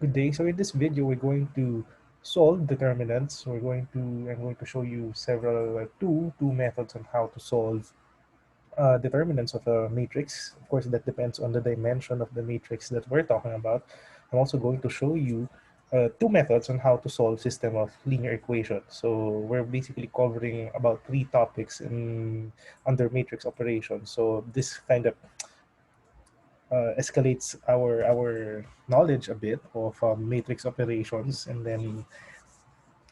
Good day. So in this video, we're going to solve determinants. I'm going to show you several two methods on how to solve determinants of a matrix. Of course, that depends on the dimension of the matrix that we're talking about. I'm also going to show you two methods on how to solve system of linear equations. So we're basically covering about three topics in under matrix operations. So this kind of escalates our knowledge a bit of matrix operations, and then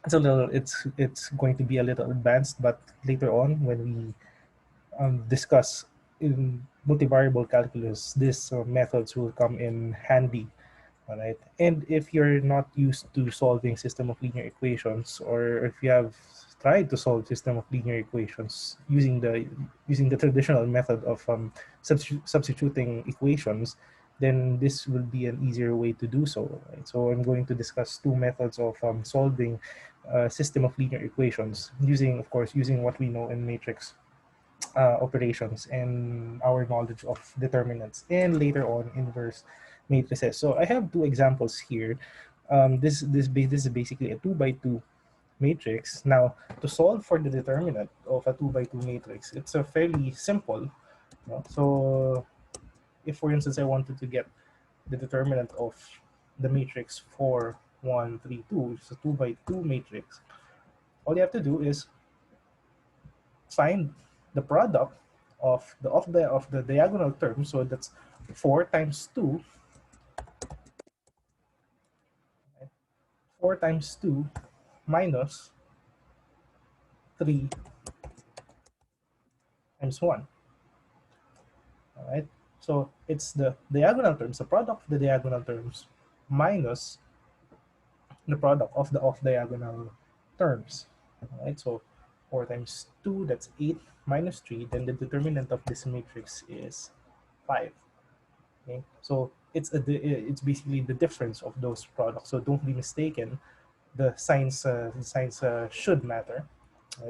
it's going to be a little advanced, but later on when we discuss in multivariable calculus, these methods will come in handy. All right. And if you're not used to solving system of linear equations, or if you have tried to solve system of linear equations using the traditional method of substituting equations, then this will be an easier way to do so. Right? So I'm going to discuss two methods of solving system of linear equations using, of course, using what we know in matrix operations and our knowledge of determinants, and later on inverse matrices. So I have two examples here. This is basically a 2 by 2 matrix. Now, to solve for the determinant of a 2 by 2 matrix, it's a fairly simple. So if, for instance, I wanted to get the determinant of the matrix 4, 1, 3, 2, which is a 2 by 2 matrix, all you have to do is find the product of the diagonal term. So that's 4 times 2, 4 times 2 minus 3 times 1. All right. So it's the diagonal terms, the product of the diagonal terms minus the product of the off diagonal terms. All right. So 4 times 2, that's 8, minus 3. Then the determinant of this matrix is 5. Okay, so it's basically the difference of those products. So don't be mistaken. The signs should matter.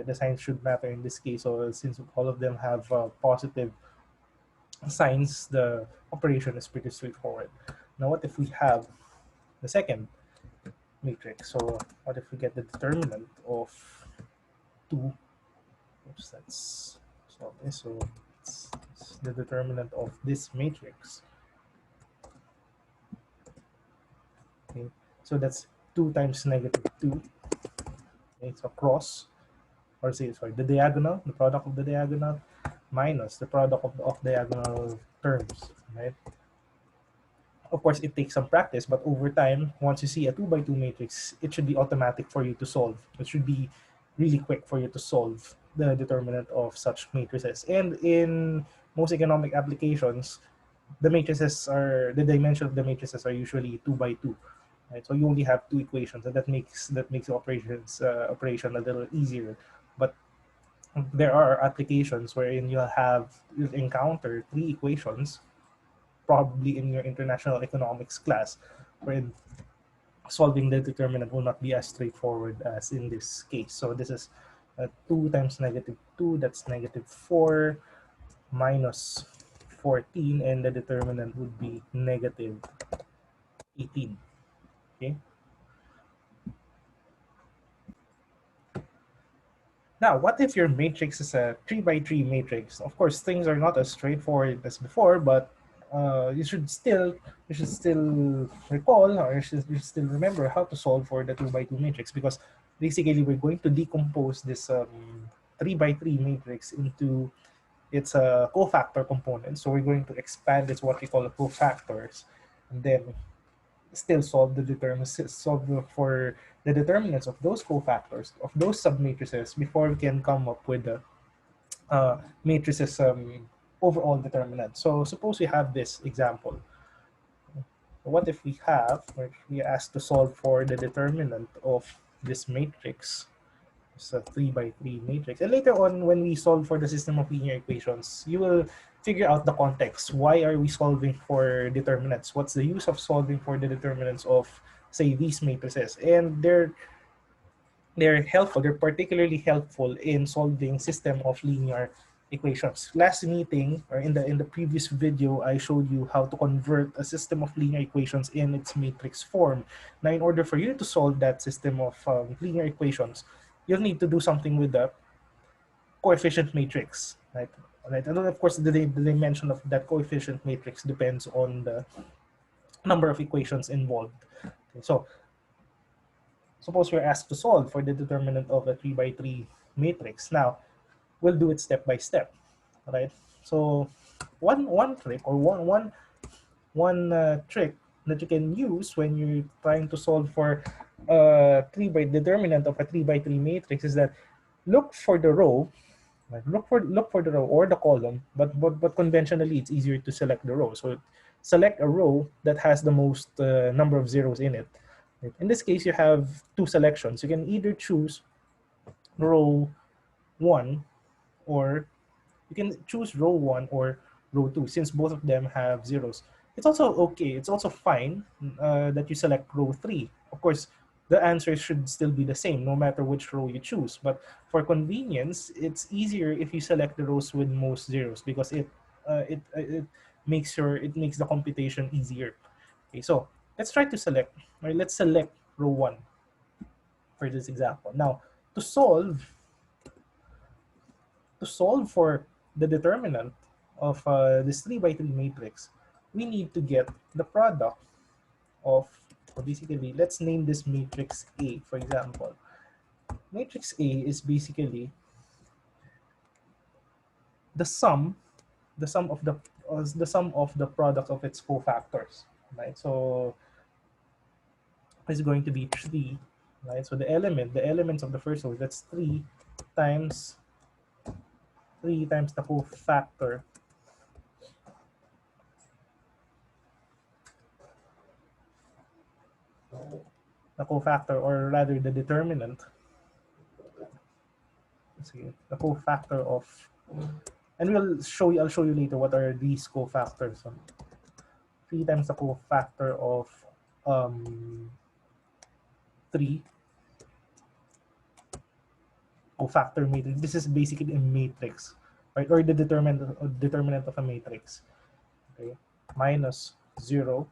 The signs should matter in this case. So since all of them have positive signs, the operation is pretty straightforward. Now, what if we have the second matrix? So what if we get the determinant of 2? Oops, that's solve this. So it's the determinant of this matrix. Okay, so that's 2 times negative 2. Okay, so cross, or say, sorry, the diagonal, the product of the diagonal, minus the product of the off diagonal terms, right? Of course, it takes some practice, but over time, once you see a 2 by 2 matrix, it should be automatic for you to solve. It should be really quick for you to solve the determinant of such matrices. And in most economic applications, the dimension of the matrices are usually 2 by 2. Right? So you only have two equations, and that makes the operation a little easier. But there are applications wherein you'll encounter three equations, probably in your international economics class, wherein solving the determinant will not be as straightforward as in this case. So this is 2 times negative 2, that's negative 4, minus 14, and the determinant would be negative 18. Okay. Now, what if your matrix is a 3 by 3 matrix? Of course, things are not as straightforward as before, but you should still recall, or you should still remember how to solve for the 2 by 2 matrix, because basically we're going to decompose this 3 by 3 matrix into its cofactor component. So we're going to expand it, what we call cofactors, and then still solve for the determinants of those cofactors of those submatrices before we can come up with the matrices overall determinant. So suppose we have this example. What if we asked to solve for the determinant of this matrix? It's a 3 by 3 matrix. And later on, when we solve for the system of linear equations, you will figure out the context. Why are we solving for determinants? What's the use of solving for the determinants of, say, these matrices? And they're helpful. They're particularly helpful in solving system of linear equations. Last meeting, or in the previous video, I showed you how to convert a system of linear equations in its matrix form. Now, in order for you to solve that system of linear equations, you'll need to do something with the coefficient matrix, right? Right. And then, of course, the dimension of that coefficient matrix depends on the number of equations involved. Okay, so suppose we're asked to solve for the determinant of a 3 by 3 matrix. Now, we'll do it step by step, right? So one trick, or one trick that you can use when you're trying to solve for a 3 by determinant of a 3 by 3 matrix is that look for the row. Right? Look for the row or the column, but conventionally it's easier to select the row. So select a row that has the most number of zeros in it. Right? In this case, you have two selections. You can either choose row 1, or you can choose row 1 or row 2, since both of them have zeros. It's also okay, it's also fine that you select row 3. Of course, the answer should still be the same no matter which row you choose. But for convenience, it's easier if you select the rows with most zeros, because it makes the computation easier. Okay, so let's try to select, or let's select row 1 for this example. Now, to solve to solve for the determinant of this 3 by 3 matrix, we need to get the product of, or basically, let's name this matrix A, for example. Matrix A is basically the sum, the sum of the product of its cofactors, right? So it's going to be 3, right? So the elements of the first row, that's 3 times the cofactor or rather the determinant. See, the cofactor of, and I'll show you later what are these cofactors. 3 times the cofactor of um, 3 cofactor matrix. This is basically a matrix, right? Or the determinant of a matrix. Okay, minus 0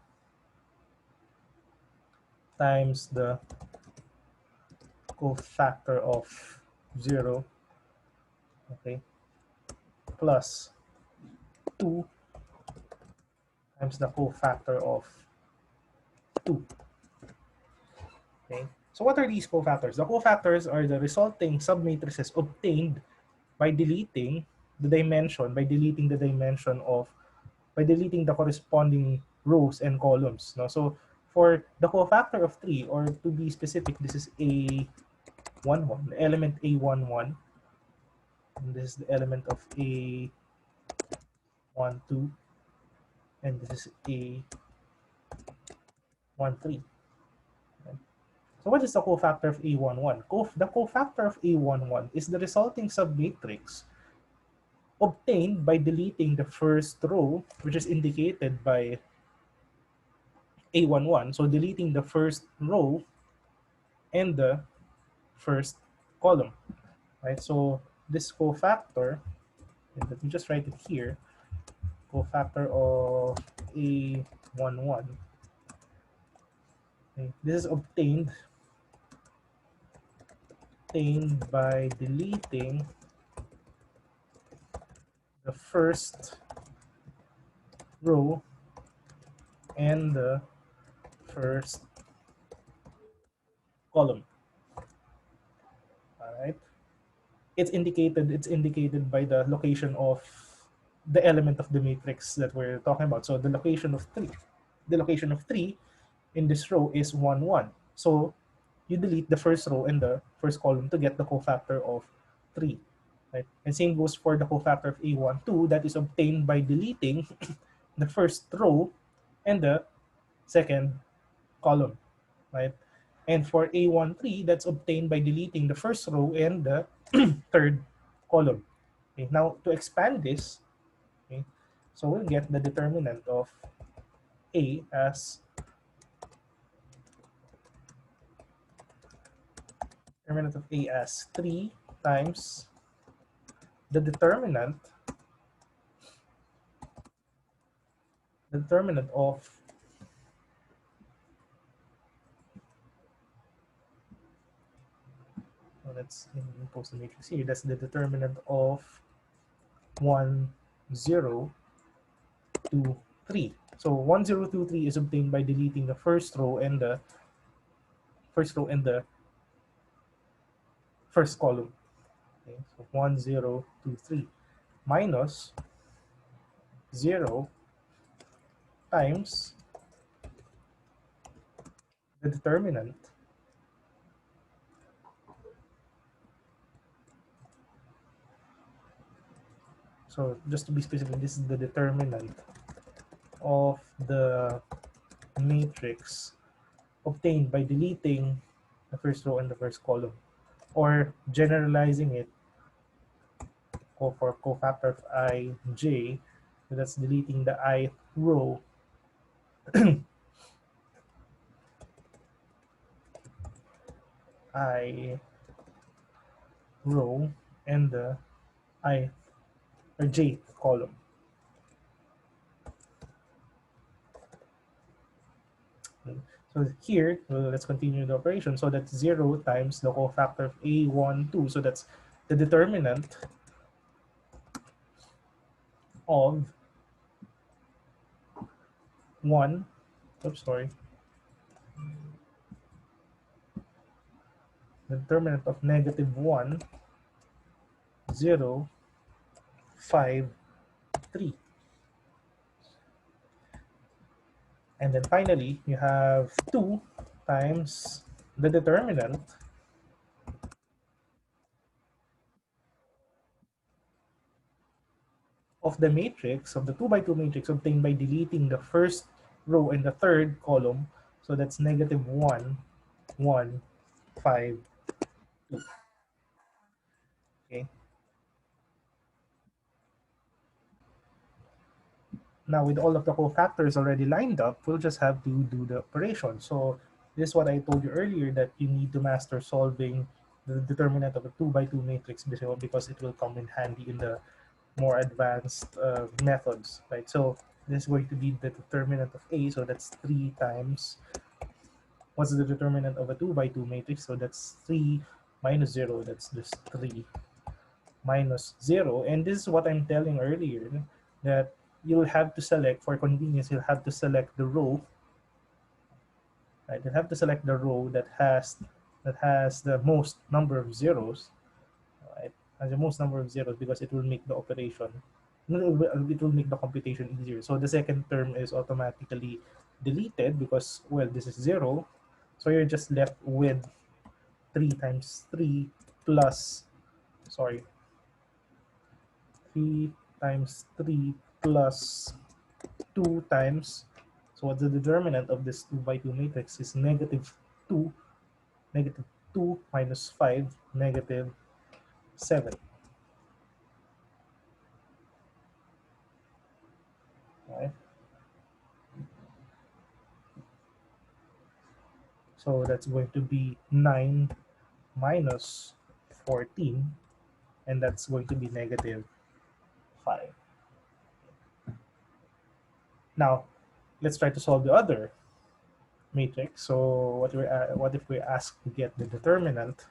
times the cofactor of 0, okay, plus 2 times the cofactor of 2. Okay. So what are these cofactors? The cofactors are the resulting submatrices obtained by deleting by deleting the corresponding rows and columns. No? So for the cofactor of 3, or to be specific, this is A11, the element A11, and this is the element of A12, and this is A13. So what is the cofactor of A11? The cofactor of A11 is the resulting submatrix obtained by deleting the first row, which is indicated by A11. So deleting the first row and the first column, right? So this cofactor, and let me just write it here, cofactor of A11. Okay, this is obtained by deleting the first row and the first column. All right. It's indicated by the location of the element of the matrix that we're talking about. So the location of 3 in this row is 1, 1. So you delete the first row and the first column to get the cofactor of 3. Right? And same goes for the cofactor of A12, that is obtained by deleting the first row and the second column. Right? And for A13, that's obtained by deleting the first row and the third column. Okay, now to expand this, okay, so we'll get the determinant of A as 3 times the determinant the determinant of let's impose the matrix here. That's the determinant of 1, 0, 2, 3. So 1, 0, 2, 3 is obtained by deleting the first row and the first column. Okay, so 1, 0, 2, 3 minus 0 times the determinant. So just to be specific, this is the determinant of the matrix obtained by deleting the first row and the first column, or generalizing it for cofactor of I, j, so that's deleting the I row I row and the I or j column. So here, let's continue the operation. So that's 0 times the cofactor of A1, 2. So that's the determinant of 1, oops, sorry, the determinant of negative 1, 0, 5, 3. And then finally, you have 2 times the determinant of the matrix, of the 2 by 2 matrix obtained by deleting the first row and the third column. So that's negative 1, 1, 5, 2. Okay. Now, with all of the cofactors already lined up, we'll just have to do the operation. So this is what I told you earlier, that you need to master solving the determinant of a 2 by 2 matrix because it will come in handy in the more advanced methods, right? So this is going to be the determinant of A, so that's 3 times, what's the determinant of a 2 by 2 matrix? So that's 3 minus 0, that's just 3 minus 0. And this is what I'm telling earlier, that you'll have to select, for convenience, you'll have to select the row, right? You'll have to select the row that has the most number of zeros, right? Has the most number of zeros, because it will make the operation, it will make the computation easier. So the second term is automatically deleted because, well, this is 0. So you're just left with 3 times 3 plus, sorry, 3 times 3 plus 2 times, so what the determinant of this 2 by 2 matrix is negative 2, negative 2 minus 5, negative 7. Right? So that's going to be 9 minus 14, and that's going to be negative 5. Now, let's try to solve the other matrix. So what if we ask to get the determinant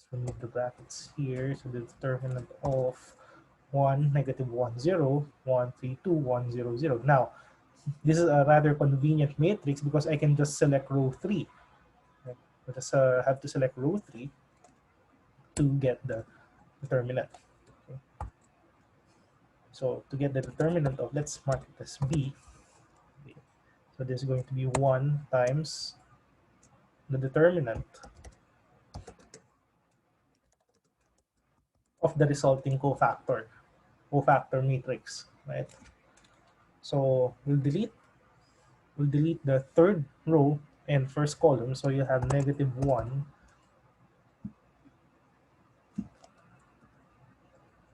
let's remove the brackets here. So the determinant of 1, negative 1, 0, 1, 3, 2, 1, 0, 0. Now, this is a rather convenient matrix because I can just select row 3. Right? I just have to select row 3 to get the determinant. Okay. So to get the determinant of, let's mark it as B. Okay. So this is going to be 1 times the determinant of the resulting cofactor matrix, right? So we'll delete the third row and first column, so you have negative 1,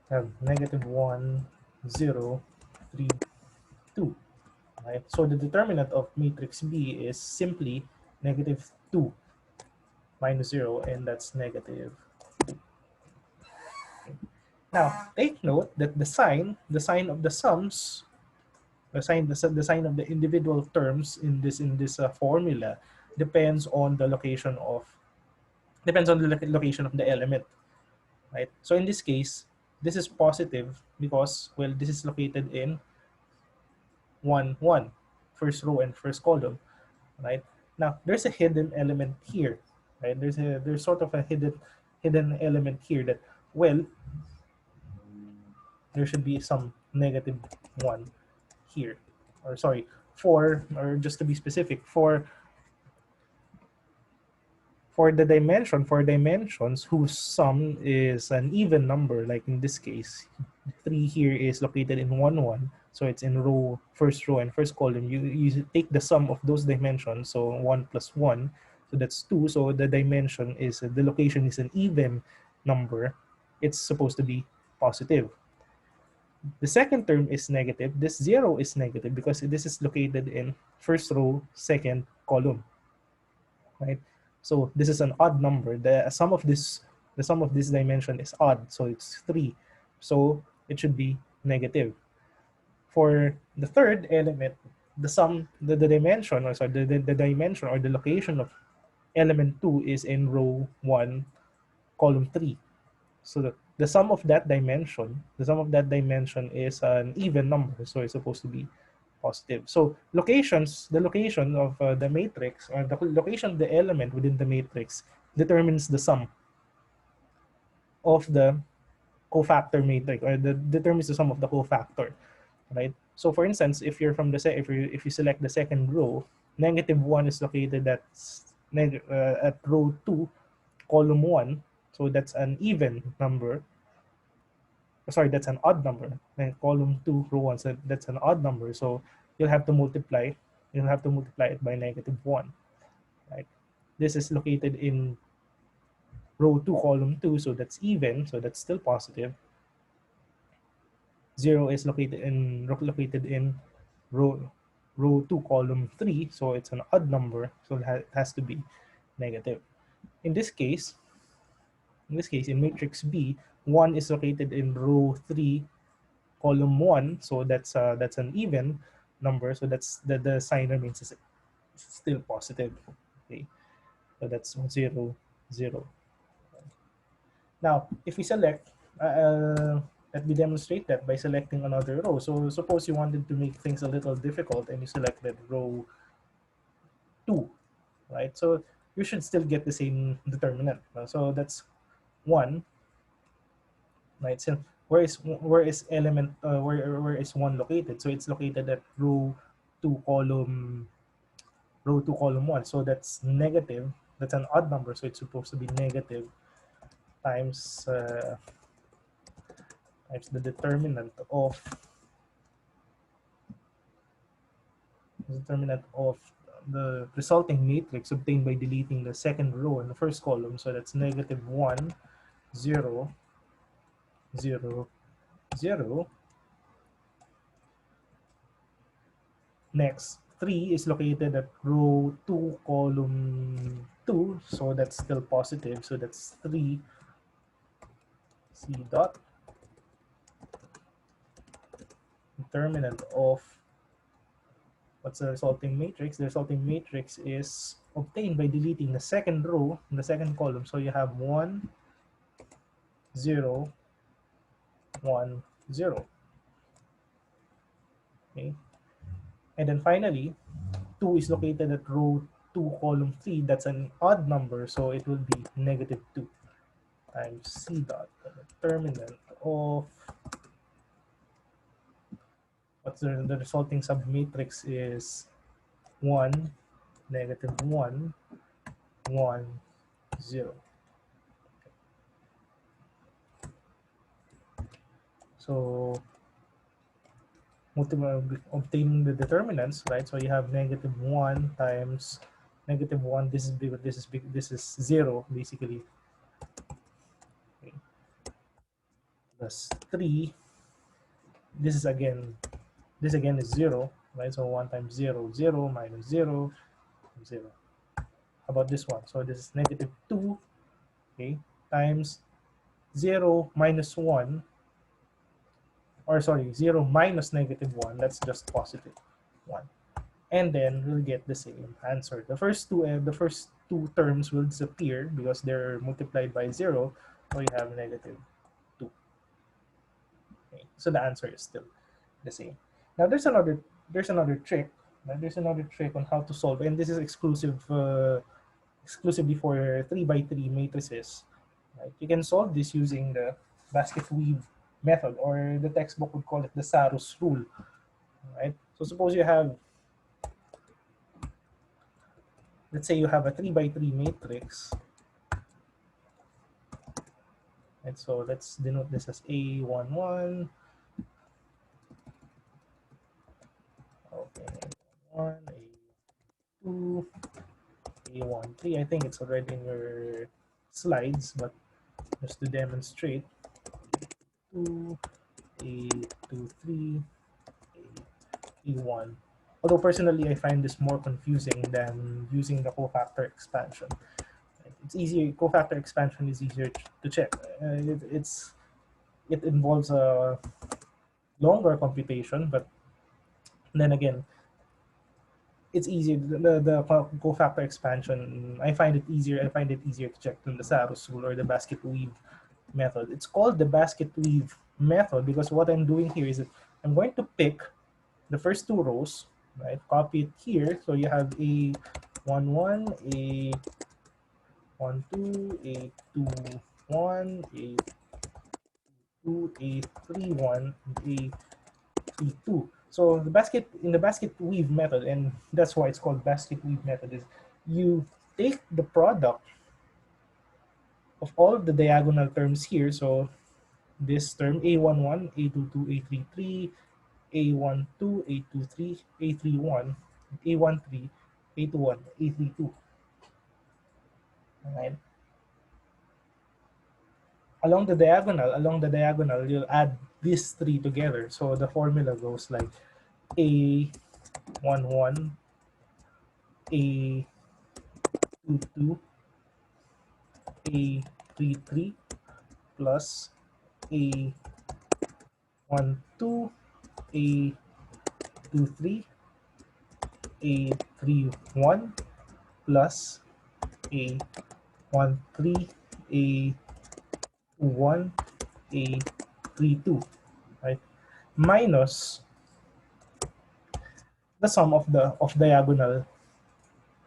have negative 1, 0, 3, 2. Right? So the determinant of matrix B is simply negative 2 minus 0, and that's negative 2. Now, take note that the sign of the sums, the sign of the individual terms in this formula depends on the location of location of the element, right? So in this case, this is positive because, well, this is located in 1 1, first row and first column, right? Now there's a hidden element here, right? There's sort of a hidden element here that, well, there should be some negative 1 here, or sorry, for, or just to be specific, for the dimension, for dimensions whose sum is an even number, like in this case, 3 here is located in 1 1, so it's in first row and first column. You take the sum of those dimensions, so 1 plus 1, so that's 2. So the dimension is, the location is an even number. It's supposed to be positive. The second term is negative. This 0 is negative because this is located in first row, second column, right? So this is an odd number. The sum of this dimension is odd, so it's 3. So it should be negative. For the third element, the dimension, or sorry, the dimension or the location of element 2 is in row 1, column 3. So the sum of that dimension is an even number, so it's supposed to be positive. So the location of the matrix, or the location of the element within the matrix, determines the sum of the cofactor matrix, or determines the sum of the cofactor, right? So for instance, if you're from the if you select the second row, negative 1 is located at row 2, column 1, so that's an even number. Sorry, that's an odd number. Then column 2, row 1, so that's an odd number. So you'll have to multiply. You'll have to multiply it by negative 1. Right? This is located in row 2, column 2, so that's even. So that's still positive. 0 is located in row 2, column 3, so it's an odd number. So it has to be negative. In this case, in matrix B, 1 is located in row 3, column 1, so that's an even number, so that's the sign remains still positive. Okay, so that's 0 0. Now if we select, let me demonstrate that by selecting another row. So suppose you wanted to make things a little difficult and you selected row 2, right? So you should still get the same determinant. So that's 1, right? So where is element, where is 1 located? So it's located at two column row 2, column 1. So that's negative. That's an odd number, so it's supposed to be negative times times the determinant of the resulting matrix obtained by deleting the second row in the first column. So that's negative 1 0 0 0. Next, 3 is located at row 2, column 2, so that's still positive. So that's 3 C dot determinant of, what's the resulting matrix? The resulting matrix is obtained by deleting the second row in the second column. So you have 1 0 1 0. Okay. And then finally, 2 is located at row 2, column 3. That's an odd number, so it will be negative 2 times C dot, the determinant of, what's the resulting submatrix is 1 negative 1 1 0. So obtaining the determinants, right? So you have negative 1 times negative 1. This is big. This is big. This is 0 basically. Okay. Plus 3. This is again. This again is 0, right? So 1 times 0 0 minus 0 0. about this one. So this is negative 2, okay, times 0 minus 1, or sorry, 0 minus negative 1, that's just positive 1. And then we'll get the same answer. The first two terms will disappear because they're multiplied by 0, so you have negative 2. Okay? So the answer is still the same. Now there's another trick. There's another trick on how to solve, and this is exclusively for 3 by 3 matrices. Right? You can solve this using the basket weave method, or the textbook would call it the Sarus rule. Right? So suppose you have, let's say you have a 3 by 3 matrix. And so let's denote this as A11. Okay, A1, A2, A13. I think it's already in your slides, but just to demonstrate, A2, A23, A1. Although personally, I find this more confusing than using the cofactor expansion. It's easier. Cofactor expansion is easier to check. It involves a longer computation, but then again, it's easier. The cofactor expansion, I find it easier. I find it easier to check than the Sarus rule or the basket weave method. It's called the basket weave method because what I'm doing here is that I'm going to pick the first two rows, right? Copy it here, so you have A11, A12, A21, A2, A31, and A32. So the basket weave method, and that's why it's called basket weave method, is you take the product of all of the diagonal terms here. So this term A11, A22, A33, A12, A23, A31, A13, A21, A32. Right? Along the diagonal, you'll add these three together. So the formula goes like A11, A22, A33 plus A12, A23, A31 plus A13, A21, A32, right? Minus the sum of the diagonal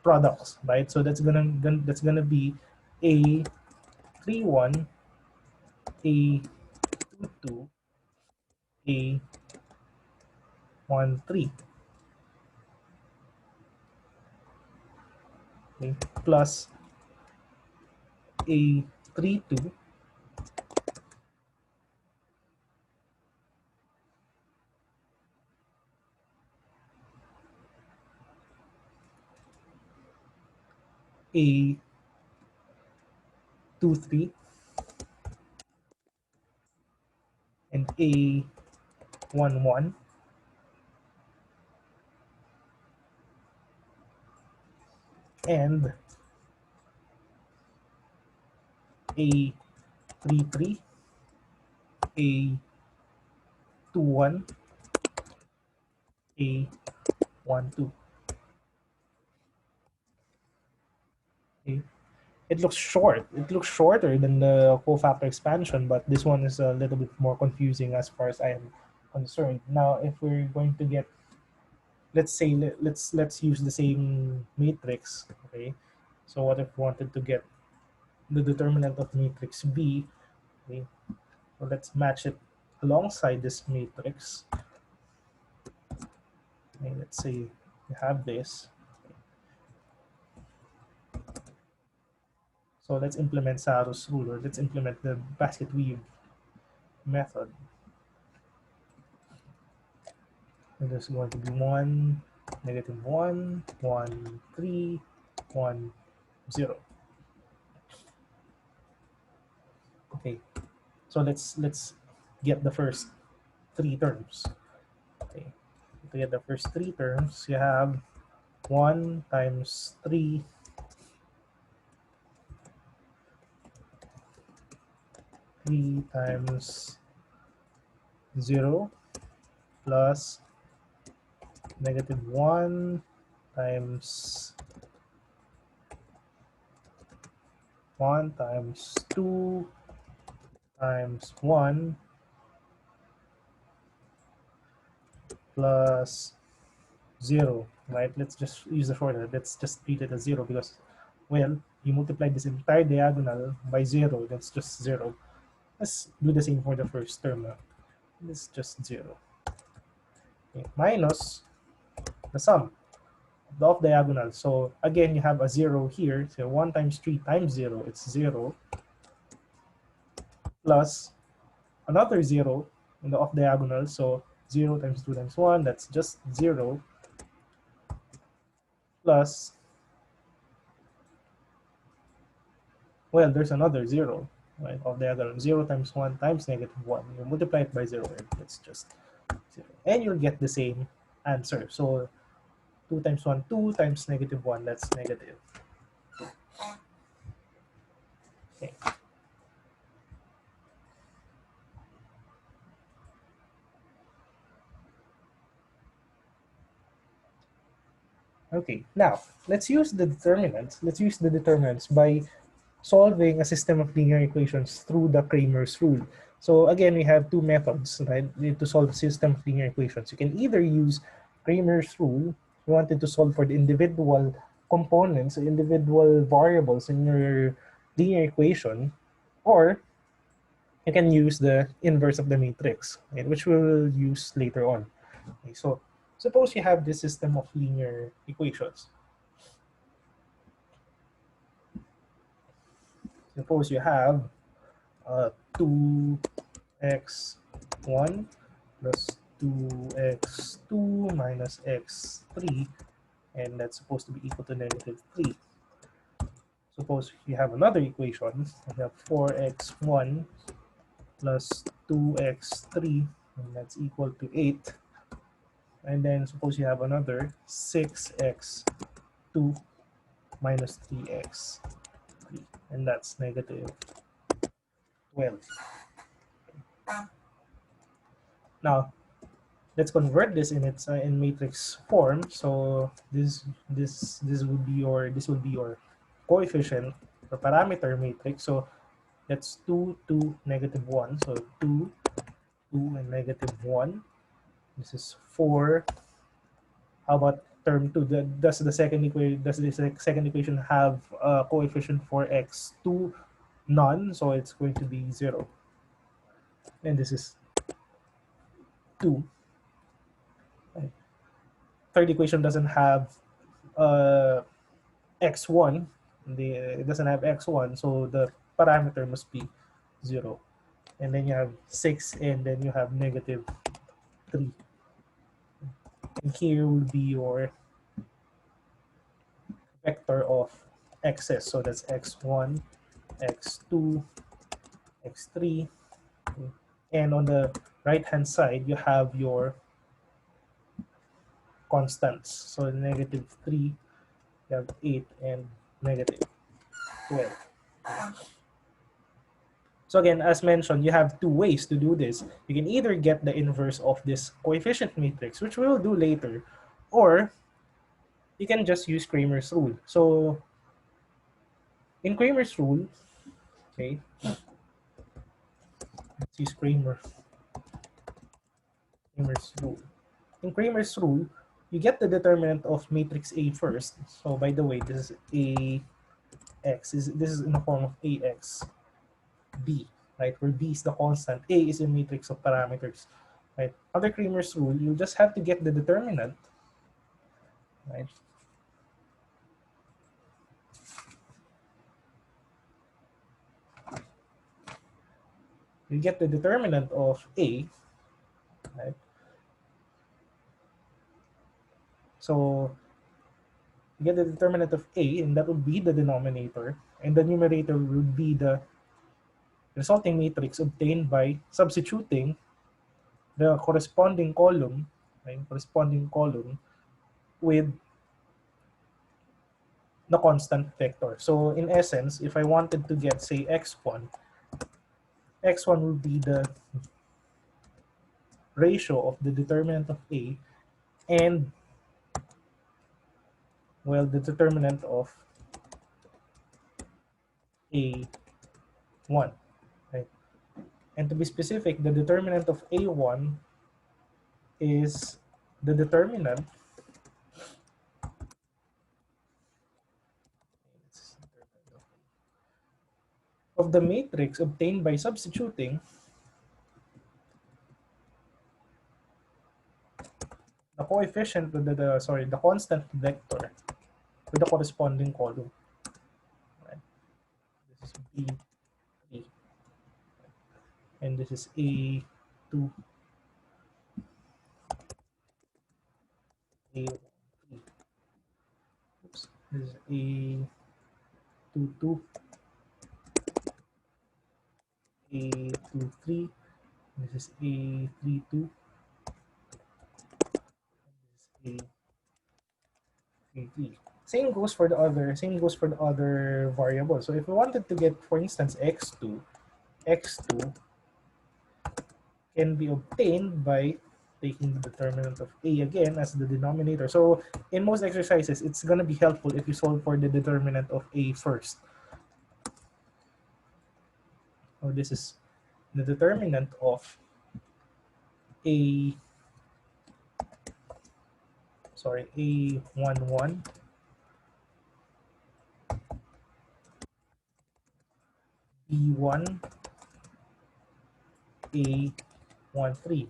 products, right? So that's gonna be A31, A22, A13, okay, plus A32, A23, and A11, and A33, A21, A12. Okay. It looks short. It looks shorter than the cofactor expansion, but this one is a little bit more confusing as far as I am concerned. Now, if we're going to get, let's say, let's use the same matrix. Okay, so what if we wanted to get the determinant of matrix B? Okay, so let's match it alongside this matrix. Okay, let's say you have this. So let's implement Saro's rule, or let's implement the basket weave method. And there's going to be 1, negative 1, 1, 3, 1, 0. Okay, so let's get the first three terms. Okay, to get the first three terms, you have 1 times 3 3 times 0 plus -1 times 1 times 2 times 1 plus 0, right? Let's just use the shorthand. Let's just treat it as 0 because, well, you multiply this entire diagonal by 0, that's just 0. Let's do the same for the first term now. It's just 0. Okay. Minus the sum of the off diagonal. So again, you have a 0 here. So 1 times 3 times 0, it's 0, plus another 0 in the off diagonal. So 0 times 2 times 1, that's just 0, plus, well, there's another 0, right, off diagonal. 0 times 1 times -1. You multiply it by 0, and it's just 0. And you'll get the same answer. So 2 times 1, 2 times -1, that's negative. Okay. Okay, now let's use the determinants. Let's use the determinants by solving a system of linear equations through the Cramer's rule. So again, we have two methods, right, to solve a system of linear equations. You can either use Cramer's rule. You wanted to solve for the individual components, individual variables in your linear equation, or you can use the inverse of the matrix, right, which we'll use later on. Okay, so suppose you have this system of linear equations. Suppose you have 2x1 plus 2x2 minus x3, and that's supposed to be equal to -3. Suppose you have another equation. You have 4x1 plus 2x3, and that's equal to 8. And then suppose you have another 6x2 minus 3x3, and that's -12. Now, let's convert this in its in matrix form. So this will be your coefficient or parameter matrix. So that's 2, 2, -1. So 2, 2, and -1. This is 4. How about term 2? Does the second equation have a coefficient for x2? None. So it's going to be 0. And this is 2. Third equation doesn't have uh, x1. It doesn't have x1, so the parameter must be 0. And then you have 6, and then you have -3. And here will be your vector of x's. So that's x1, x2, x3. And on the right-hand side, you have your constants. So -3, you have 8, and -12. So again, as mentioned, you have two ways to do this. You can either get the inverse of this coefficient matrix, which we will do later, or you can just use Cramer's rule. So in Cramer's rule, okay, let's use Cramer's rule. In Cramer's rule, you get the determinant of matrix A first. So by the way, this is AX. This is in the form of AX B, right? Where B is the constant, A is a matrix of parameters, right? Under Cramer's rule, you just have to get the determinant, right? You get the determinant of A, right? So you get the determinant of A, and that would be the denominator, and the numerator would be the resulting matrix obtained by substituting the corresponding column, right? Corresponding column with the constant vector. So in essence, if I wanted to get, say, x1, x1 will be the ratio of the determinant of A and, well, the determinant of A1, right? And to be specific, the determinant of A1 is the determinant of the matrix obtained by substituting the coefficient with the constant vector with the corresponding column. Right? This is B3, and this is A2, A1, oops, this is A22, A23, this is A32, this is A33. Same goes for the other variables. So if we wanted to get, for instance, x2 can be obtained by taking the determinant of A again as the denominator. So in most exercises, it's going to be helpful if you solve for the determinant of A first. So this is the determinant of A, A11, B1, A13.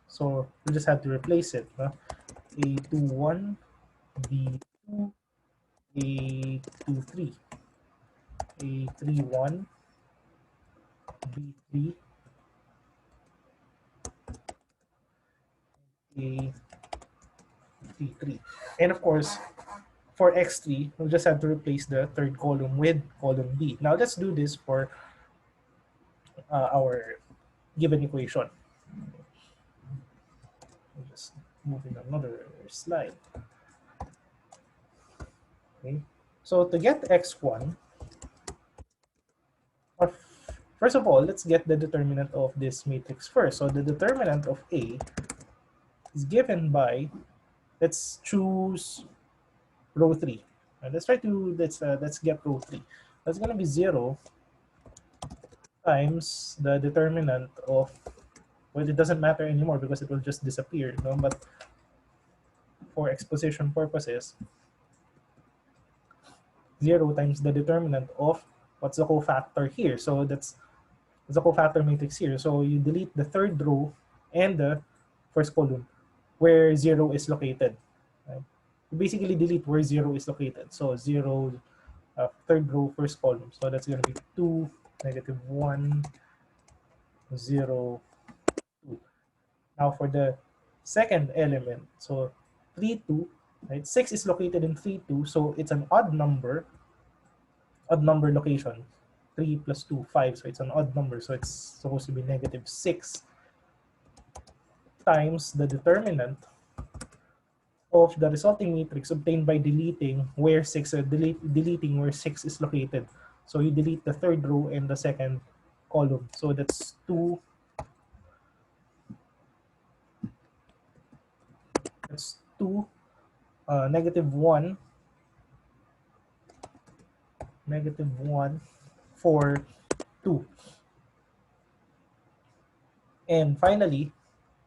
So we just have to replace it. A21, B2, A23, A31, B3, A33. And of course, for x3, we'll just have to replace the third column with column B. Now let's do this for our given equation. I'll just move in another slide. Okay. So to get x1, uh, first of all, let's get the determinant of this matrix first. So the determinant of A is given by, let's choose row 3. Let's get row 3. That's going to be 0 times the determinant of, well, it doesn't matter anymore because it will just disappear, no? But for exposition purposes, 0 times the determinant of what's the cofactor here. So that's the cofactor matrix here. So you delete the third row and the first column where 0 is located. Right? You basically delete where 0 is located. So 0, third row, first column. So that's going to be 2, -1, 0, 2. Now for the second element, so 3, 2, right? 6 is located in 3, 2, so it's an odd number location. 3 plus 2, 5, so it's an odd number, so it's supposed to be -6 times the determinant of the resulting matrix obtained by deleting where 6 is located. So you delete the third row and the second column. So that's 2, -1, -1, 4, 2. And finally,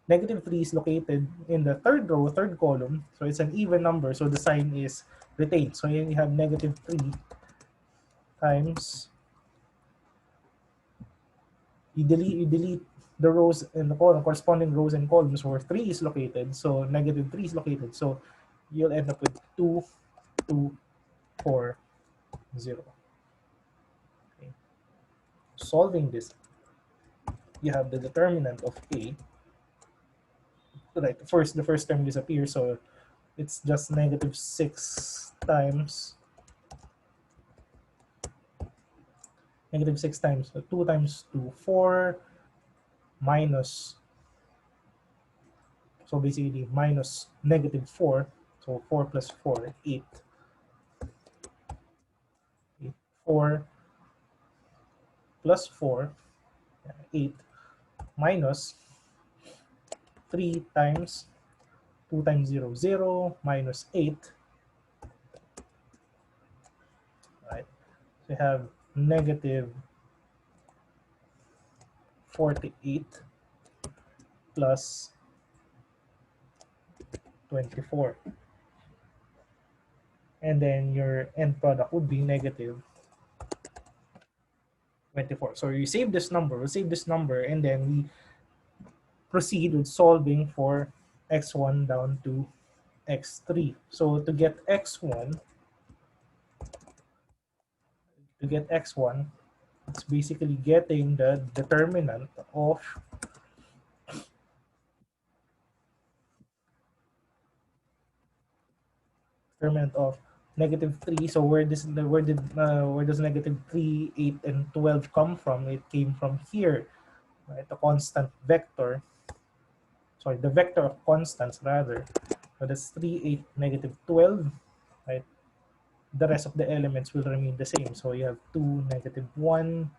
-3 is located in the third row, third column. So it's an even number, so the sign is retained. So you have -3 times, you delete the rows and the column, corresponding rows and columns where 3 is located. So -3 is located. So you'll end up with 2, 2, 4, 0. Okay. Solving this, you have the determinant of A. Right, the first term disappears, so it's just -6 times, -6 times, so 2 times 2, 4, minus, so basically minus -4, so 4 plus 4, 8, 4 plus 4, 8 minus 3 times 2 times 0, 0 minus 8, right? So you have negative 48 plus 24. And then your end product would be negative 24. So you save this number, we save this number, and then we proceed with solving for x1 down to x3. So to get x1, it's basically getting the determinant of negative 3. So where does negative 3, 8, and 12 come from? It came from here, right? The constant vector, sorry, the vector of constants rather. So that's 3, 8, negative 12, right? The rest of the elements will remain the same. So you have 2, negative 1,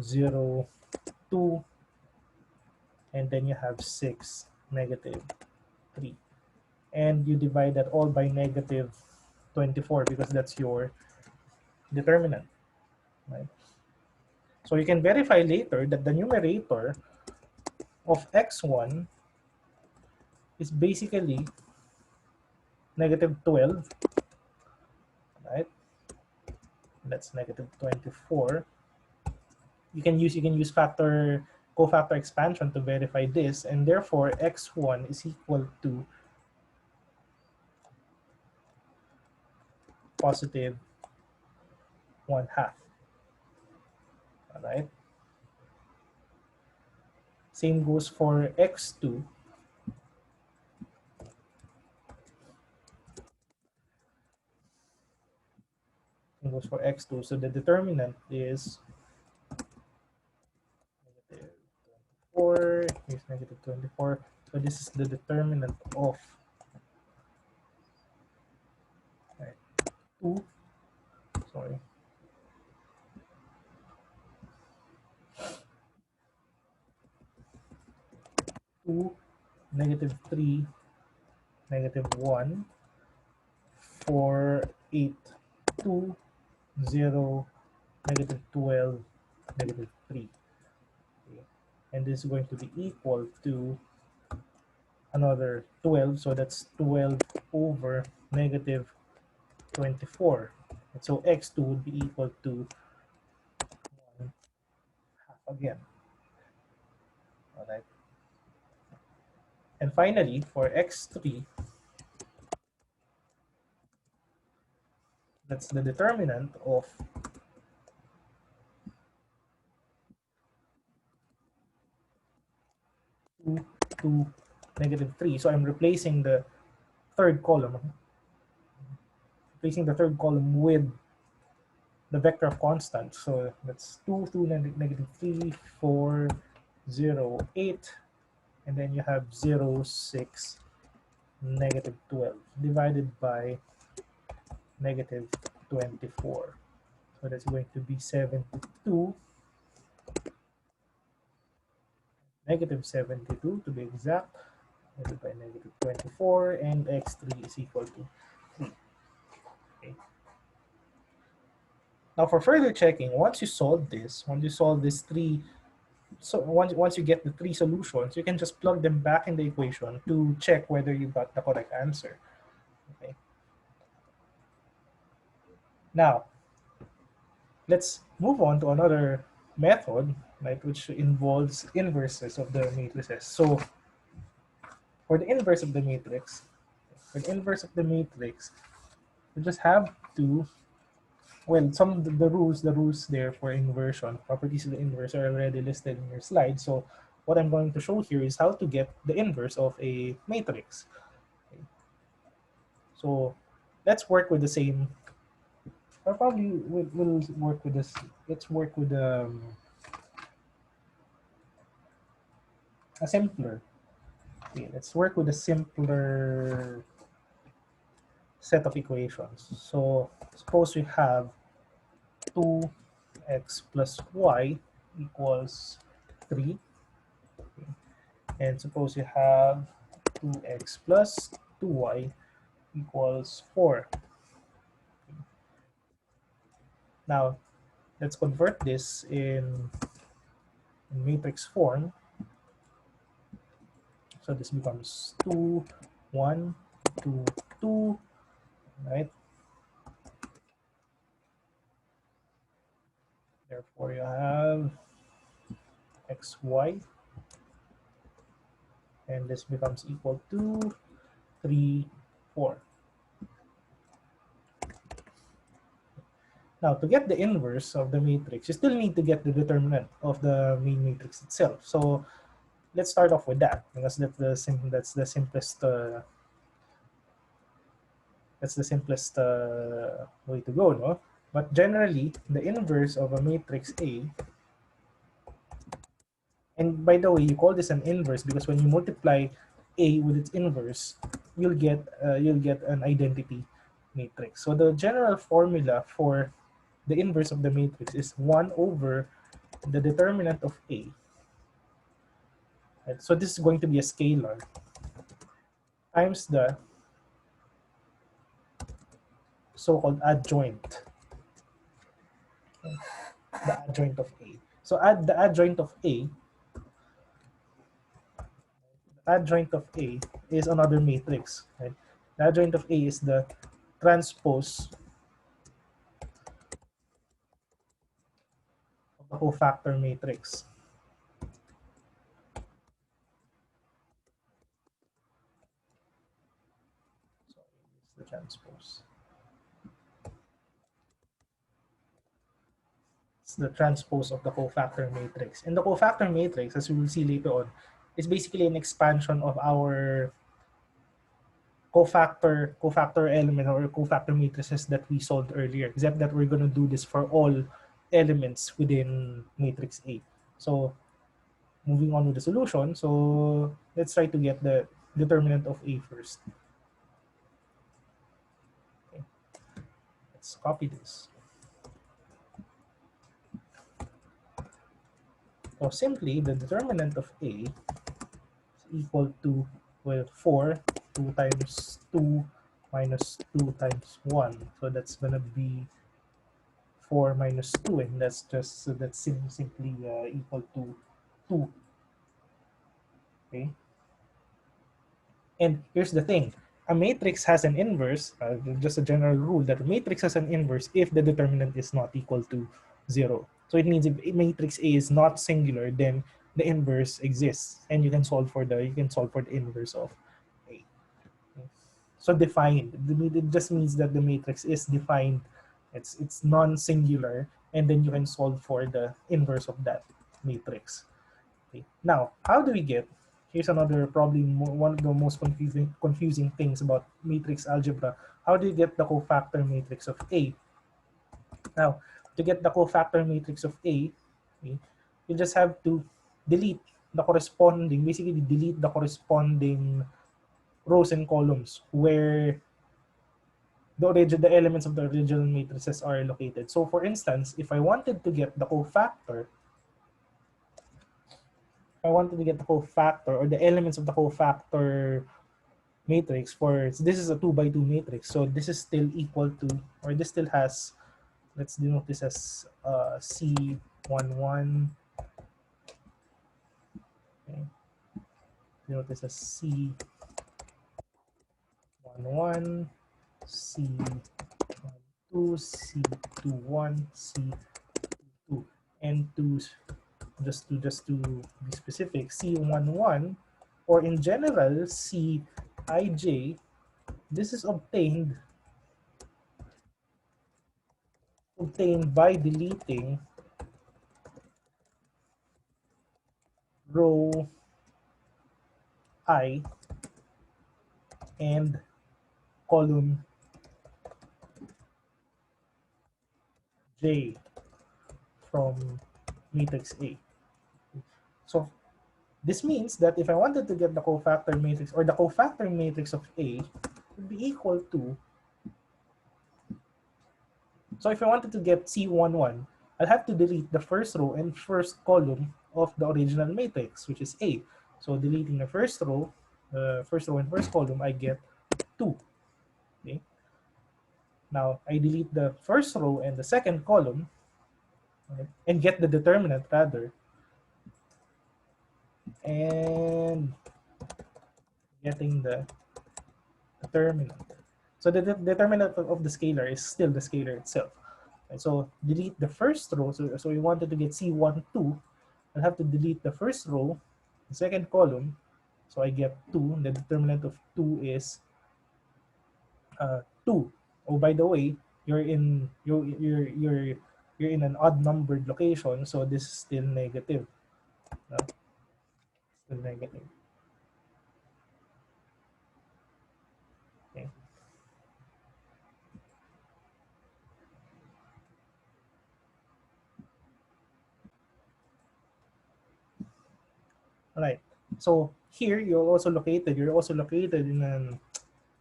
0, 2, and then you have 6, negative 3. And you divide that all by negative 24 because that's your determinant, right? So you can verify later that the numerator of x1 is basically negative 12, right? That's negative 24. You can use cofactor expansion to verify this, and therefore x1 is equal to positive 1/2. All right. Same goes for x2. Same goes for x2. So the determinant is negative 24. Here's negative 24. So this is the determinant of, right, 2. Sorry. 2, negative 3, negative 1, 4, 8, 2, 0, negative 12, negative 3. Okay. And this is going to be equal to another 12. So that's 12 over negative 24. And so x2 would be equal to 1/2 again. All right. And finally, for x3, that's the determinant of 2, 2, negative 3. So I'm third column, replacing the third column with the vector of constants. So that's 2, 2, negative 3, 4, 0, 8, and then you have 0, 6, negative 12 divided by negative 24. So that's going to be 72, negative 72 to be exact, divided by negative 24, and x3 is equal to 3. Okay. Now for further checking, once you solve this three, so once you get the three solutions, you can just plug them back in the equation to check whether you got the correct answer. Okay. Now, let's move on to another method, right, which involves inverses of the matrices. So for the inverse of the matrix, you just have to, well, some of the rules there for inversion, properties of the inverse are already listed in your slide. So what I'm going to show here is how to get the inverse of a matrix. Okay. So let's work with the same, or probably we'll work with this. Let's work with a simpler. Okay, let's work with a simpler set of equations. So suppose we have 2x plus y equals 3. And suppose you have 2x plus 2y equals 4. Now, let's convert this in matrix form. So this becomes 2, 1, 2, 2, right? Therefore, you have xy, and this becomes equal to 3, 4. Now, to get the inverse of the matrix, you still need to get the determinant of the main matrix itself. So let's start off with that, because that's the simplest way to go, no? But generally, the inverse of a matrix A, and by the way, you call this an inverse because when you multiply A with its inverse, you'll get an identity matrix. So the general formula for the inverse of the matrix is 1 over the determinant of A. Right? So this is going to be a scalar times the so-called adjoint, the adjoint of A. So add the adjoint of A. The adjoint of A is another matrix. Right? The adjoint of A is the transpose of the cofactor matrix. So it's the transpose. It's the transpose of the cofactor matrix. And the cofactor matrix, as we will see later on, is basically an expansion of our cofactor element or cofactor matrices that we solved earlier, except that we're going to do this for all elements within matrix A. So moving on with the solution, so let's try to get the determinant of A first. Okay. Let's copy this. So simply, the determinant of A is equal to, well, 4, 2 times 2 minus 2 times 1. So that's going to be 4 minus 2, and that's just so that's simply equal to 2. Okay, and here's the thing, a matrix has an inverse, just a general rule that a matrix has an inverse if the determinant is not equal to 0. So it means if a matrix A is not singular, then the inverse exists, and you can solve for the inverse of A. Okay? So defined, it just means that the matrix is defined, it's non-singular, and then you can solve for the inverse of that matrix. Okay. Now, how do we get? Here's another probably one of the most confusing things about matrix algebra. How do you get the cofactor matrix of A? Now, to get the cofactor matrix of A, okay, you just have to delete basically delete the corresponding rows and columns where the elements of the original matrices are located. So for instance, if I wanted to get the cofactor, or the elements of the cofactor matrix for, so this is a 2 by 2 matrix, so this is still equal to, or this still has, let's denote this as C11. Okay. Denote this as C11, C12, C21, C2, and just to be specific, C11, or in general Cij, this is obtained by deleting row I and column J from matrix A. So this means that if I wanted to get the cofactor matrix, or the cofactor matrix of A would be equal to, so if I wanted to get C11, I'll have to delete the first row and first column of the original matrix, which is A. So deleting the first row and first column, I get 2. Okay. Now I delete the first row and the second column, right, and get the determinant rather, and getting the determinant. So the determinant of the scalar is still the scalar itself. Right? So delete the first row. So we wanted to get C1, 2. I'll have to delete the first row, the second column. So I get 2. The determinant of 2 is 2. Oh, by the way, you're in an odd numbered location, so this is still negative. No? Still negative. Okay. All right. So here you're also located in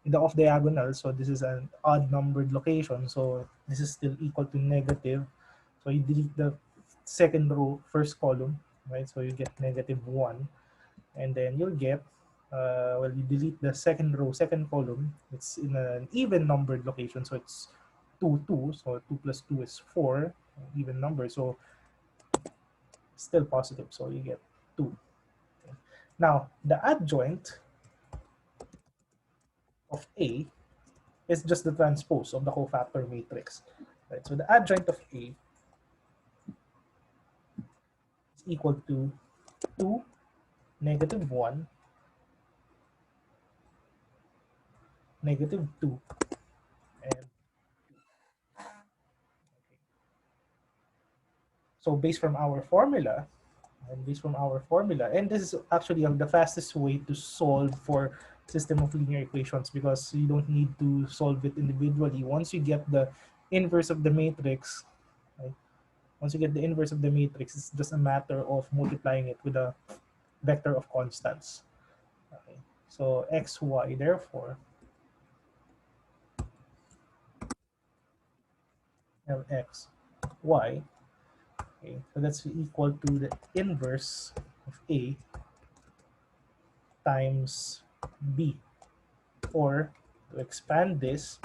the off diagonal. So this is an odd numbered location. So this is still equal to negative. So you delete the second row, first column, right? So you get -1, and then you'll get well, you delete the second row, second column. It's in an even numbered location, so it's 2, 2. So 2 plus 2 is 4, even number. So still positive. So you get 2. Okay. Now the adjoint of A is just the transpose of the cofactor matrix. Right? So the adjoint of A is equal to 2, -1, -2, and so based from our formula, and this is actually the fastest way to solve for system of linear equations because you don't need to solve it individually. Once you get the inverse of the matrix, right? Once you get the inverse of the matrix, it's just a matter of multiplying it with a vector of constants. Okay. So xy, therefore, have x, y. Okay. So that's equal to the inverse of A times B. Or to expand this,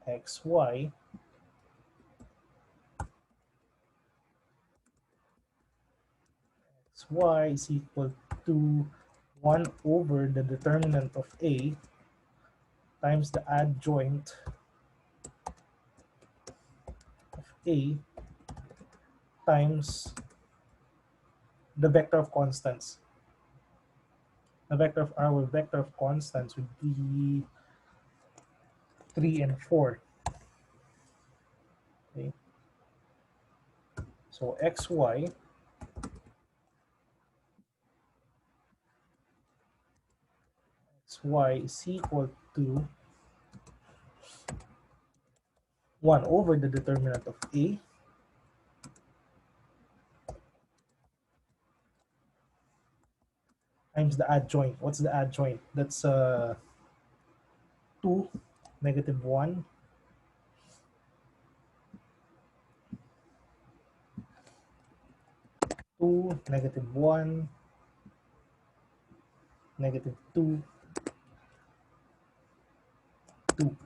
xy xy is equal to 1 over the determinant of A times the adjoint of A times the vector of constants. The vector of our vector of constants would be 3 and 4. Okay. So xy is equal to 1 over the determinant of A times the adjoint. What's the adjoint? That's 2, -1, 2, -1, -2, 2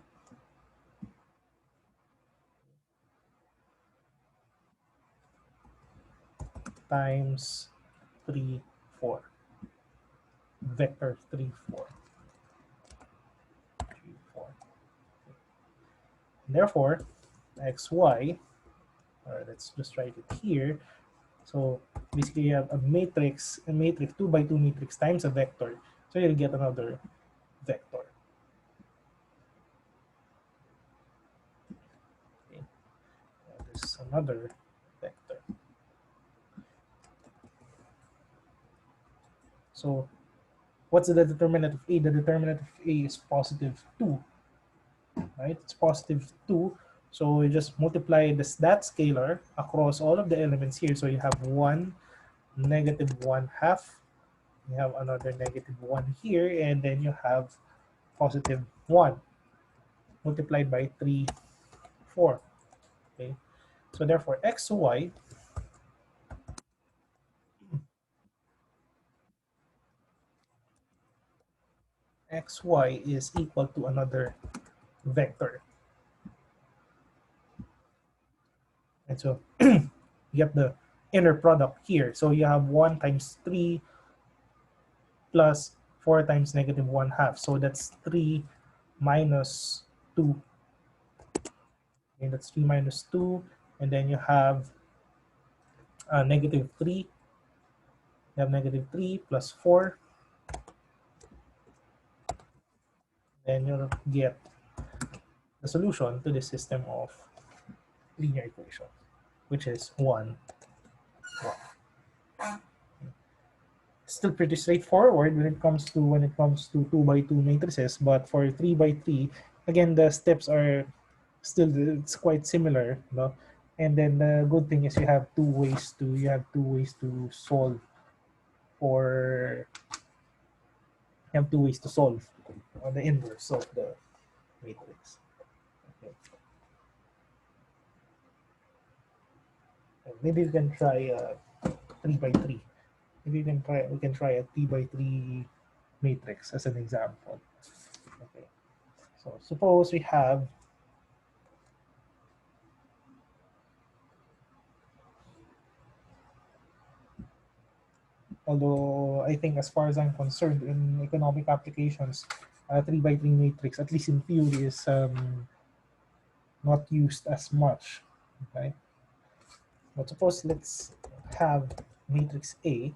times 3, 4. Vector 3, 4. 3, 4. Therefore, xy, or let's just write it here. So basically you have a matrix 2 by 2 matrix times a vector. So you'll get another vector. Okay. There's another vector. So what's the determinant of A? The determinant of A is positive 2, right? It's positive 2. So you just multiply that scalar across all of the elements here. So you have 1, -1 half. You have another -1 here, and then you have positive 1 multiplied by 3, 4. Okay. So therefore, xy xy is equal to another vector. And so you get the inner product here. So you have 1 times 3 plus 4 times negative 1/2. So that's 3 minus 2. And that's 3 minus 2. And then you have negative 3. You have negative 3 plus 4. Then you'll get the solution to the system of linear equation, which is 1, 1. Still pretty straightforward when it comes to 2 by 2 matrices, but for 3 by 3, again the steps are still it's quite similar, no? And then the good thing is you have two ways to solve for the inverse of the matrix. Okay. And maybe we can try 3 by 3. Maybe we can try a 3 by 3 matrix as an example. Okay. So suppose we have although I think as far as I'm concerned in economic applications, 3 by 3 matrix, at least in theory, is not used as much. Okay. But suppose let's have matrix A.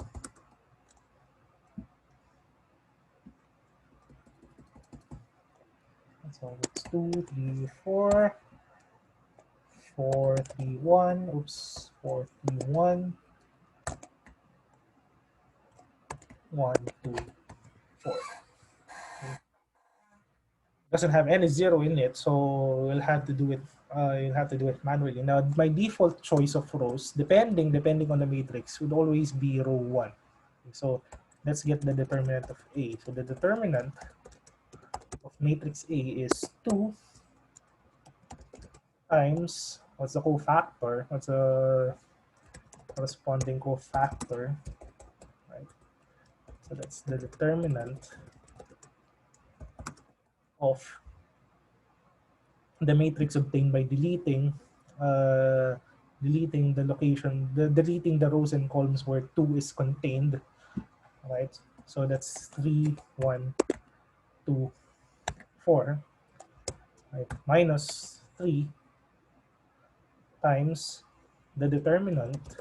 So it's 2, 3, 4, 4, 3, 1. Oops, 4, 3, 1, 1, 2, 4. Doesn't have any zero in it, so we'll have to do it. You'll have to do it manually. Now, my default choice of rows, depending on the matrix, would always be row 1. So let's get the determinant of A. So the determinant of matrix A is 2 times, what's the cofactor? What's the corresponding cofactor? Right. So that's the determinant of the matrix obtained by deleting the location, deleting the rows and columns where 2 is contained, right? So that's 3, 1, 2, 4, right? Minus 3 times the determinant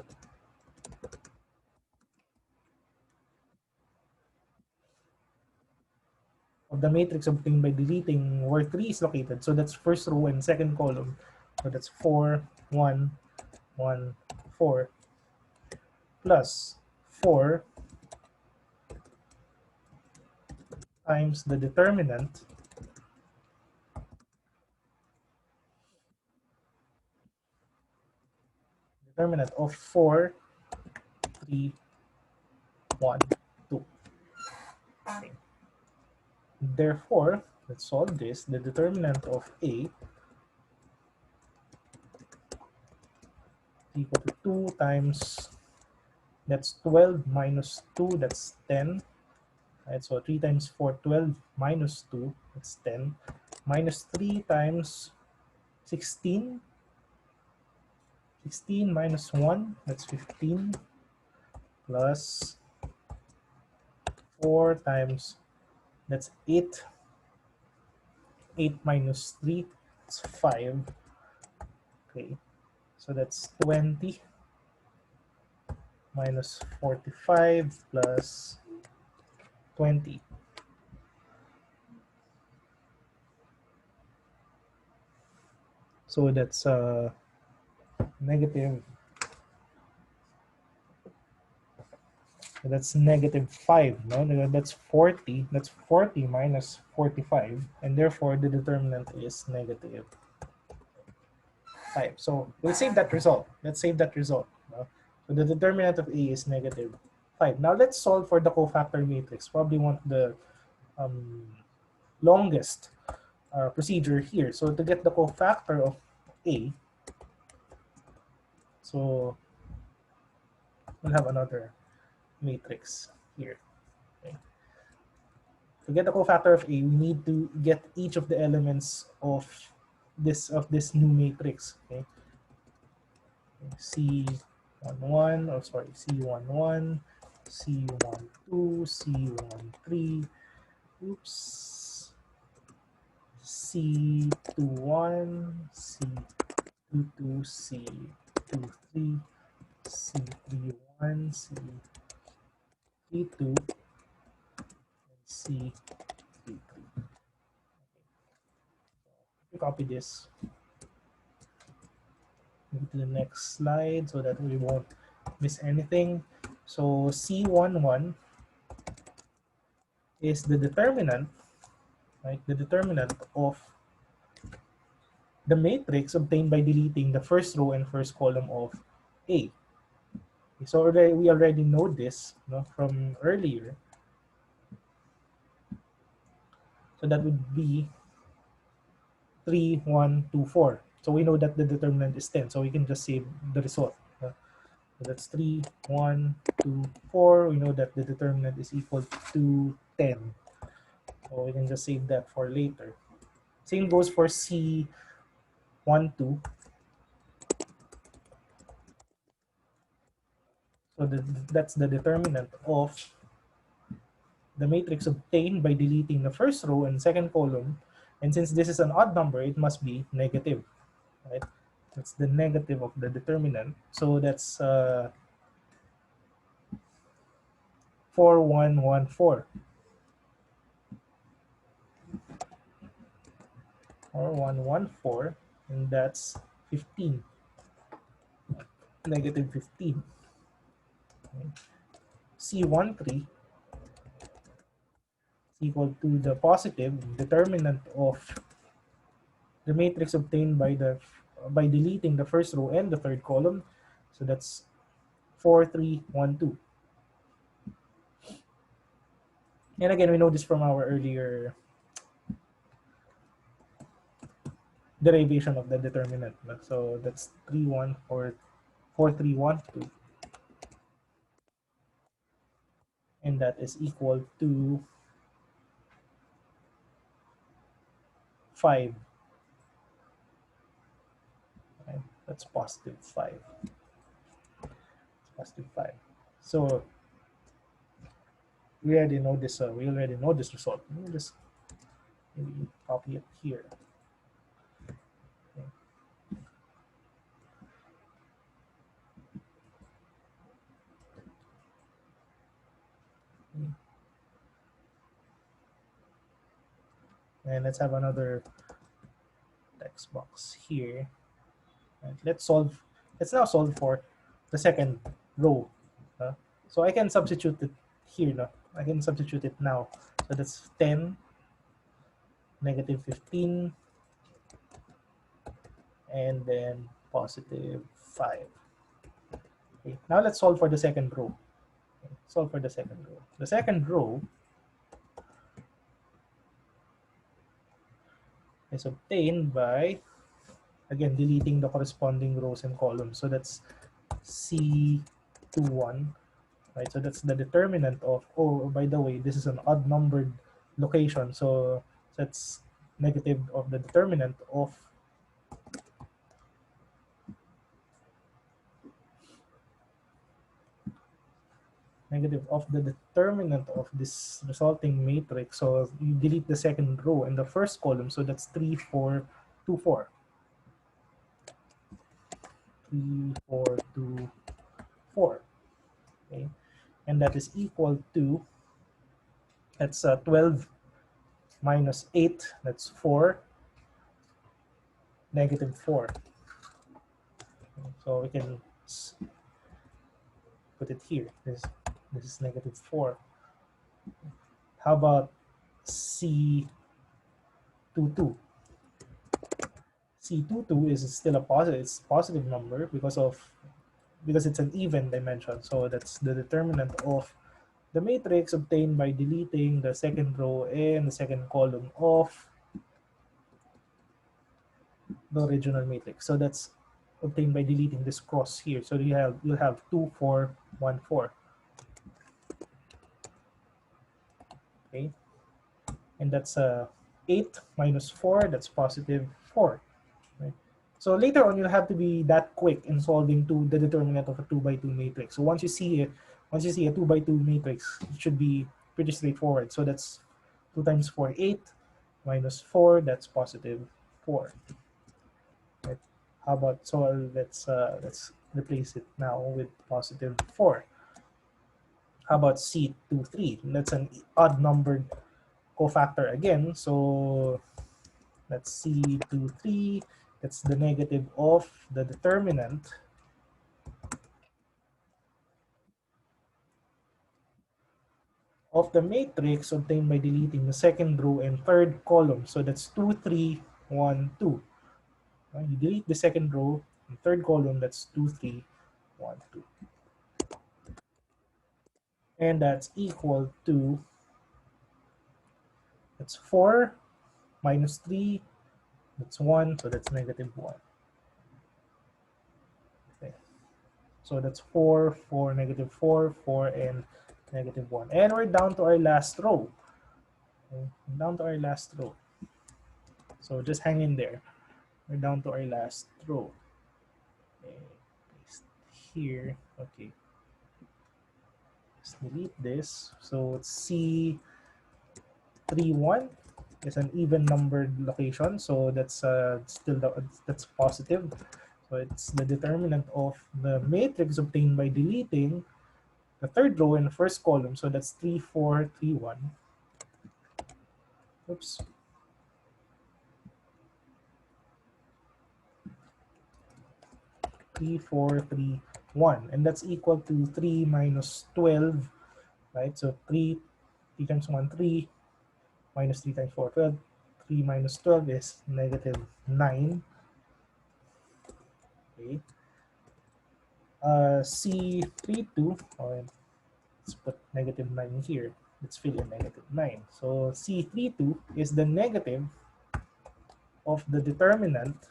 of the matrix obtained by deleting where 3 is located. So that's first row and second column. So that's 4, 1, 1, 4 plus 4 times the determinant of 4, 3, 1, 2. Okay. Therefore, let's solve this. The determinant of A equal to 2 times, that's 12 minus 2, that's 10. Right, so 3 times 4, 12 minus 2, that's 10. Minus 3 times 16. 16 minus 1, that's 15. Plus 4 times, that's 8. 8 minus 3, it's 5. Okay, so that's 20 minus 45 plus 20. So that's negative. That's negative 5. No, that's 40. That's 40 minus 45, and therefore the determinant is negative 5. So we'll save that result. Let's save that result. No? So the determinant of A is negative 5. Now let's solve for the cofactor matrix. Probably want the longest procedure here. So to get the cofactor of A, so we'll have another matrix here. Okay. To get the cofactor of A, we need to get each of the elements of this new matrix. Okay, C11, or sorry, C11, C12, C13. Oops. C21, C22, C23, C31, C32, and C33. We copy this into the next slide so that we won't miss anything. So C11 is the determinant, right? The determinant of the matrix obtained by deleting the first row and first column of A. So we already know this, from earlier. So that would be 3, 1, 2, 4. So we know that the determinant is 10. So we can just save the result. So that's 3, 1, 2, 4. We know that the determinant is equal to 10. So we can just save that for later. Same goes for C1, 2. So that's the determinant of the matrix obtained by deleting the first row and second column. And since this is an odd number, it must be negative, right? That's the negative of the determinant. So that's 4114. 4114, and that's 15. Negative 15. Okay. C13 is equal to the positive determinant of the matrix obtained by deleting the first row and the third column. So that's 4312. And again, we know this from our earlier derivation of the determinant. So that's 4312. And that is equal to 5. Okay? That's positive 5. It's positive 5. So we already know this. We already know this result. Let me just maybe copy it here. Okay. And let's have another text box here. Right. Let's now solve for the second row. So I can substitute it here. No? I can substitute it now. So that's 10, negative 15, and then positive 5. Okay. Now let's solve for the second row. Okay. Solve for the second row. The second row is obtained by, again, deleting the corresponding rows and columns. So that's C21, right? So that's the determinant of, oh, by the way, this is an odd numbered location. So that's negative of the determinant of this resulting matrix. So you delete the second row and the first column. So that's 3, 4, 2, 4. 3, 4, 2, 4. Okay. And that is equal to, that's 12 minus 8, that's 4, negative 4. So we can put it here. This is negative 4. How about C22? C22 is still a positive. It's a positive number because it's an even dimension. So that's the determinant of the matrix obtained by deleting the second row and the second column of the original matrix. So that's obtained by deleting this cross here. So you'll have 2, 4, 1, 4. Okay. and that's 8 minus 4, that's positive 4. Right? So later on, you'll have to be that quick in solving the determinant of a 2 by 2 matrix. So once you see a 2 by 2 matrix, it should be pretty straightforward. So that's 2 times 4, 8, minus 4, that's positive 4. Right? How about, so let's replace it now with positive 4. How about C2, 3? That's an odd numbered cofactor again. So let's C2, 3. That's the negative of the determinant of the matrix obtained by deleting the second row and third column. So that's 2, 3, 1, 2. You delete the second row and third column, that's 2, 3, 1, 2. And that's equal to, that's 4 minus 3, that's 1, so that's negative 1. Okay. So that's 4, 4, negative 4, 4, and negative 1. And we're down to our last row. Okay. Down to our last row. So just hang in there. We're down to our last row. Okay. Paste here. Okay. Let's delete this. So C31 is an even numbered location. So that's that's positive. So it's the determinant of the matrix obtained by deleting the third row in the first column. So that's 3, 4, 3, 1. Oops. 3, 4, 3, 1. And that's equal to 3 minus 12, right? So 3 times 1, 3, minus 3 times 4, 12. 3 minus 12 is negative 9. Okay. C32, oh, let's put negative 9 here. Let's fill in negative 9. So C32 is the negative of the determinant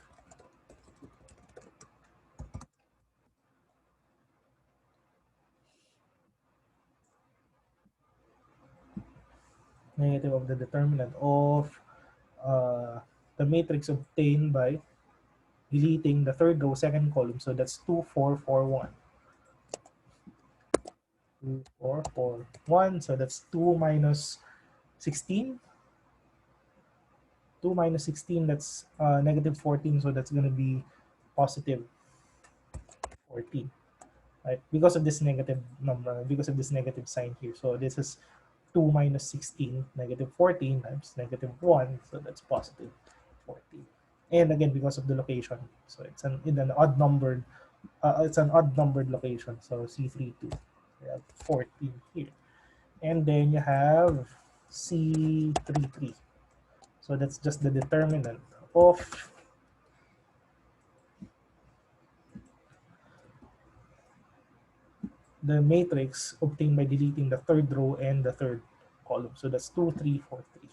of the matrix obtained by deleting the third row, second column. So that's 2, 4, 4, 1. 2, 4, 4, 1. So that's 2 minus 16. 2 minus 16, that's negative 14. So that's going to be positive 14. Right? Because of this negative number, because of this negative sign here. So this is 2 minus 16, negative 14 times negative 1. So that's positive 14. And again, because of the location. So it's in an odd numbered, it's an odd numbered location. So C32. We have 14 here. And then you have C33. So that's just the determinant of the matrix obtained by deleting the third row and the third column. So that's 2, 3, 4, 3.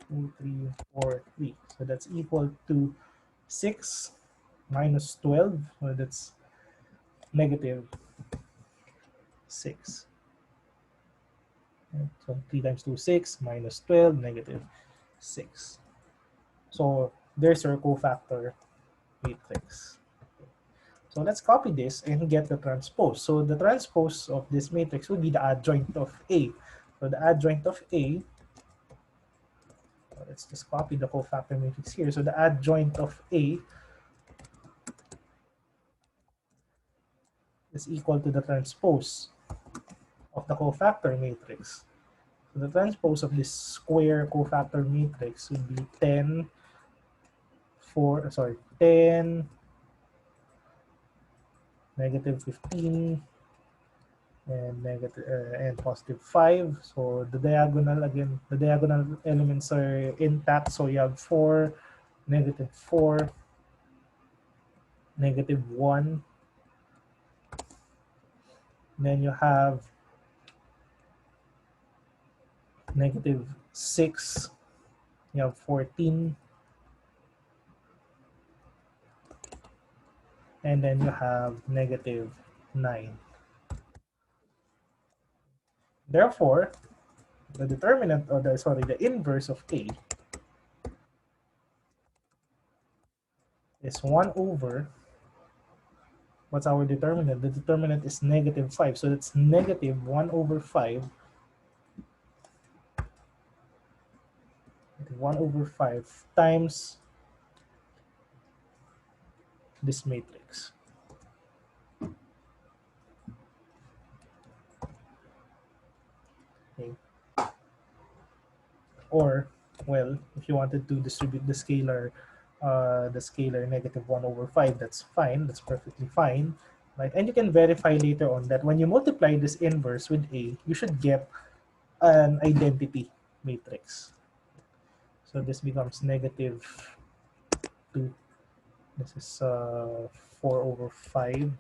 2, 3, 4, 3. So that's equal to 6 minus 12. So that's negative 6. So 3 times 2, 6, minus 12, negative 6. So there's your cofactor matrix. So let's copy this and get the transpose. So the transpose of this matrix would be the adjoint of A. So the adjoint of A, let's just copy the cofactor matrix here. So the adjoint of A is equal to the transpose of the cofactor matrix. So the transpose of this square cofactor matrix would be 10, 4, sorry, 10, negative 15, and negative and positive 5. So the diagonal, again, the diagonal elements are intact. So you have 4, negative 4, negative 1. Then you have negative 6. You have 14. And then you have negative 9. Therefore, the determinant, or the inverse of A is 1 over, what's our determinant? The determinant is -5. So that's negative 1 over 5, 1 over 5 times this matrix. Okay. Or, well, if you wanted to distribute the scalar -1 over 5, that's fine. That's perfectly fine. Right? And you can verify later on that when you multiply this inverse with A, you should get an identity matrix. So this becomes -2. This is 4 over 5.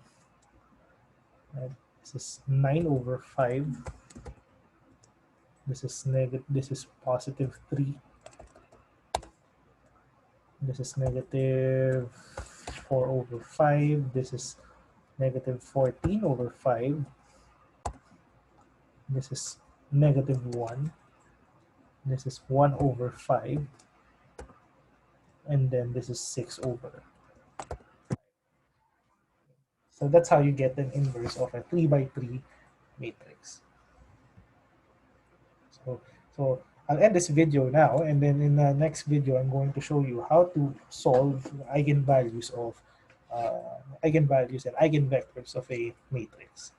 Right? This is 9 over 5. This is negative. This is positive 3. This is -4 over 5. This is -14 over 5. This is -1. This is 1 over 5. And then this is 6 over. So that's how you get an inverse of a 3 by 3 matrix. So, so I'll end this video now, and then in the next video, I'm going to show you how to solve eigenvalues and eigenvectors of a matrix.